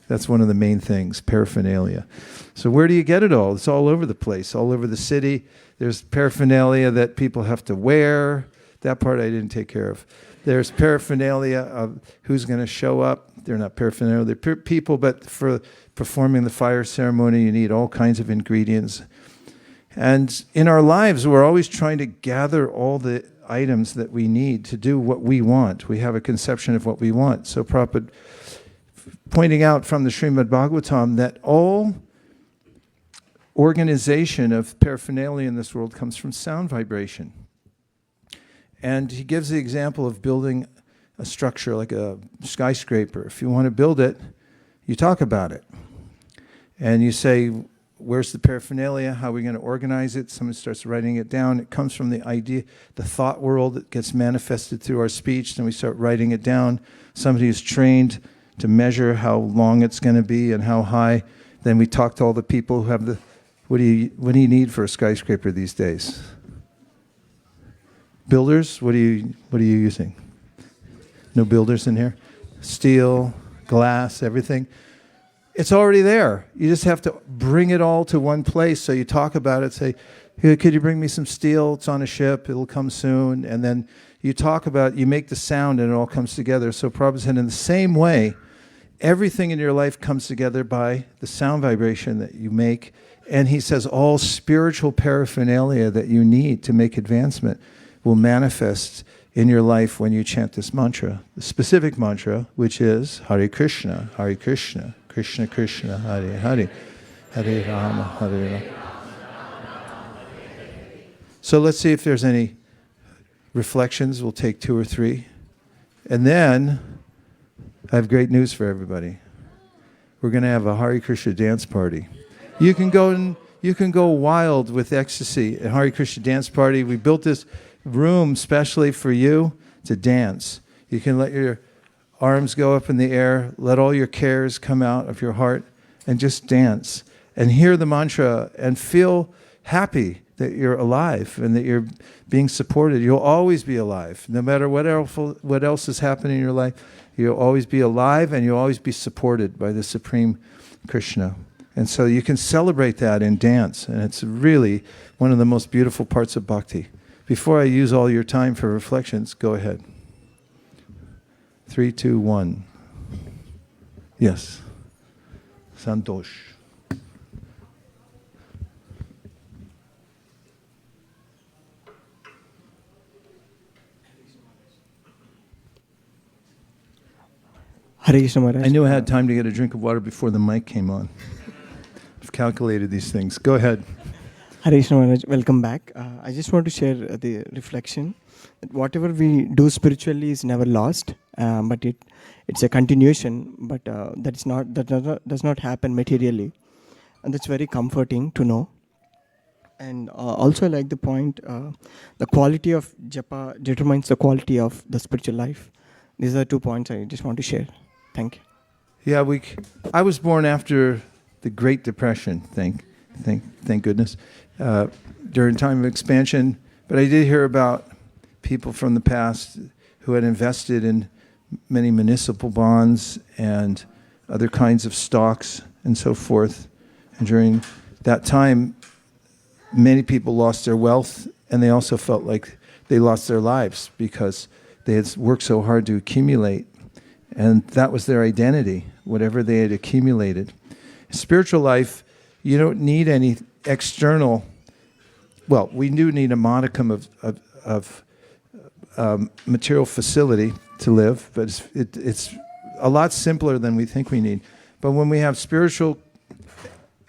That's one of the main things, paraphernalia. So where do you get it all? It's all over the place, all over the city. There's paraphernalia that people have to wear. That part I didn't take care of. There's paraphernalia of who's going to show up. They're not paraphernalia, they're people, but for performing the fire ceremony, you need all kinds of ingredients. And in our lives, we're always trying to gather all the items that we need to do what we want. We have a conception of what we want. So Prabhupada pointing out from the Srimad Bhagavatam that all organization of paraphernalia in this world comes from sound vibration. And he gives the example of building a structure like a skyscraper. If you want to build it, you talk about it. And you say, where's the paraphernalia? How are we going to organize it? Someone starts writing it down. It comes from the idea, the thought world that gets manifested through our speech. Then we start writing it down. Somebody who's trained to measure how long it's going to be and how high. Then we talk to all the people who have the, what do you need for a skyscraper these days? Builders, what are you using? No builders in here? Steel, glass, everything. It's already there. You just have to bring it all to one place. So you talk about it, say, hey, could you bring me some steel? It's on a ship, it'll come soon. And then you talk about, you make the sound and it all comes together. So Prabhupada said in the same way, everything in your life comes together by the sound vibration that you make. And he says all spiritual paraphernalia that you need to make advancement will manifest in your life when you chant this mantra, the specific mantra, which is Hare Krishna, Hare Krishna, Krishna Krishna, Hare Hare, Hare Rama, Hare Rama. So let's see if there's any reflections. We'll take 2 or 3. And then I have great news for everybody. We're going to have a Hare Krishna dance party. You can go wild with ecstasy at Hare Krishna dance party. We built this room specially for you to dance. You can let your arms go up in the air, let all your cares come out of your heart, and just dance and hear the mantra and feel happy that you're alive and that you're being supported. You'll always be alive. No matter what else is happening in your life, you'll always be alive and you'll always be supported by the Supreme Krishna. And so you can celebrate that in dance, and it's really one of the most beautiful parts of bhakti. Before I use all your time for reflections, go ahead. 3, 2, 1. Yes. Santosh. Hare Krishna Maharaj. I knew I had time to get a drink of water before the mic came on. I've calculated these things. Go ahead. Hare Krishna Maharaj, welcome back. I just want to share the reflection that whatever we do spiritually is never lost, but it's a continuation. But that does not happen materially, and that's very comforting to know. And also, I like the point: the quality of japa determines the quality of the spiritual life. These are 2 points I just want to share. Thank you. Yeah, I was born after the Great Depression. Thank goodness. During time of expansion, but I did hear about people from the past who had invested in many municipal bonds and other kinds of stocks and so forth. And during that time, many people lost their wealth, and they also felt like they lost their lives because they had worked so hard to accumulate, and that was their identity, whatever they had accumulated. Spiritual life, you don't need any external. Well, we do need a modicum of material facility to live, but it's a lot simpler than we think we need. But when we have spiritual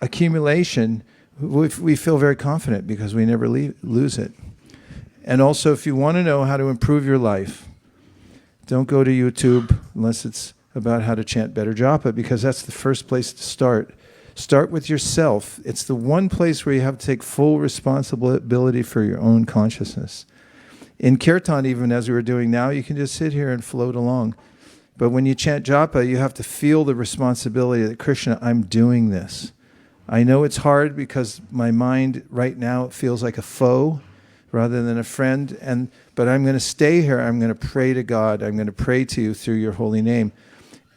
accumulation, we feel very confident because we never lose it. And also, if you want to know how to improve your life, don't go to YouTube unless it's about how to chant better japa, because that's the first place to start. Start with yourself. It's the one place where you have to take full responsibility for your own consciousness. In kirtan, even as we were doing now, you can just sit here and float along. But when you chant japa, you have to feel the responsibility that, Krishna, I'm doing this. I know it's hard because my mind right now feels like a foe rather than a friend, but I'm going to stay here. I'm going to pray to God. I'm going to pray to you through your holy name.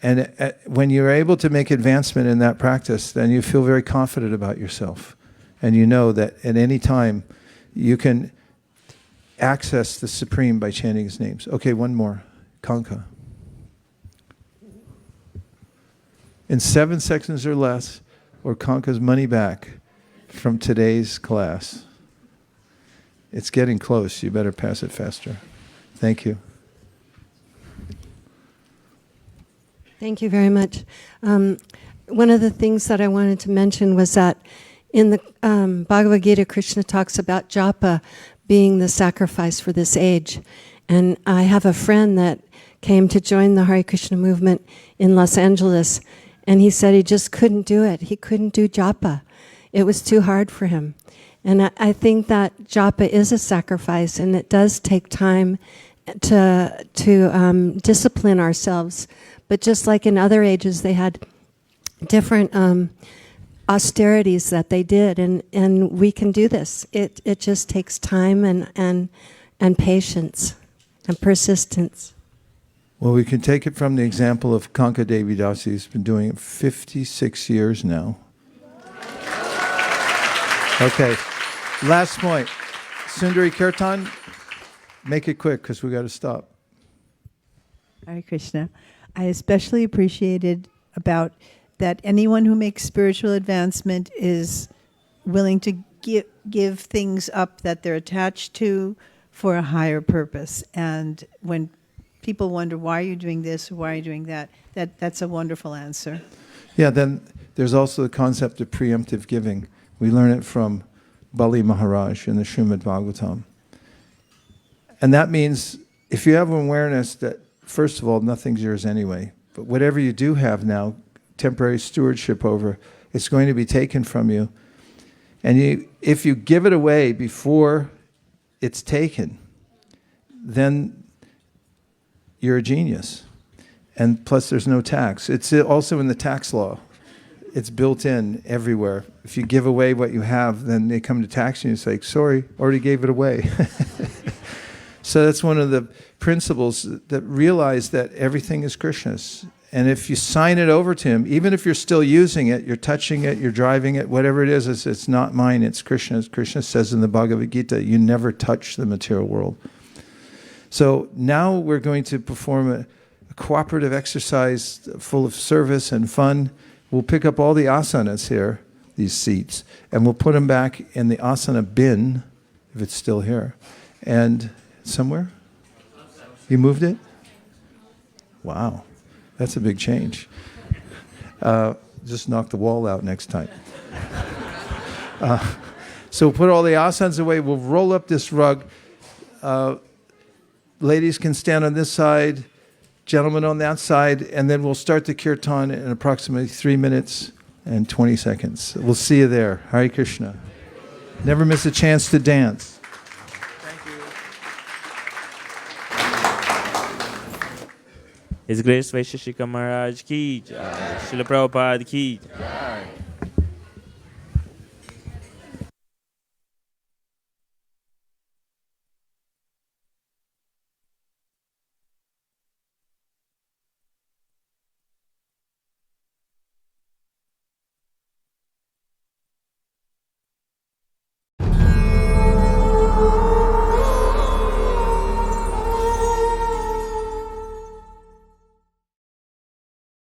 And when you're able to make advancement in that practice, then you feel very confident about yourself. And you know that at any time you can access the Supreme by chanting His names. Okay, one more. Kanka. In 7 seconds or less, or Kanka's money back from today's class. It's getting close. You better pass it faster. Thank you. Thank you very much. One of the things that I wanted to mention was that in the Bhagavad Gita, Krishna talks about japa being the sacrifice for this age. And I have a friend that came to join the Hare Krishna movement in Los Angeles, and he said he just couldn't do it. He couldn't do japa. It was too hard for him. And I think that japa is a sacrifice, and it does take time to discipline ourselves. But just like in other ages, they had different austerities that they did, and we can do this. It just takes time and patience and persistence. Well, we can take it from the example of Kanka Devi Dasi, who's been doing it 56 years now. Okay, last point. Sundari Kirtan, make it quick because we got to stop. Hare Krishna. I especially appreciated about that anyone who makes spiritual advancement is willing to give things up that they're attached to for a higher purpose. And when people wonder, why are you doing this, or why are you doing that, that's a wonderful answer. Yeah, then there's also the concept of preemptive giving. We learn it from Bali Maharaj in the Srimad Bhagavatam. And that means if you have an awareness that, first of all, nothing's yours anyway, but whatever you do have now, temporary stewardship over, it's going to be taken from you. And if you give it away before it's taken, then you're a genius. And plus there's no tax. It's also in the tax law. It's built in everywhere. If you give away what you have, then they come to tax you and say, sorry, already gave it away. So that's one of the principles that realize that everything is Krishna's. And if you sign it over to him, even if you're still using it, you're touching it, you're driving it, whatever it is, it's not mine, it's Krishna's. Krishna says in the Bhagavad Gita, you never touch the material world. So now we're going to perform a cooperative exercise full of service and fun. We'll pick up all the asanas here, these seats, and we'll put them back in the asana bin, if it's still here. And somewhere? You moved it? Wow, that's a big change. Just knock the wall out next time. So we'll put all the asanas away. We'll roll up this rug. Ladies can stand on this side, gentlemen on that side, and then we'll start the kirtan in approximately 3 minutes and 20 seconds. We'll see you there. Hare Krishna. Never miss a chance to dance. Thank you. His Grace Vaisesika Maharaj ki jai. Srila Prabhupada ki jai.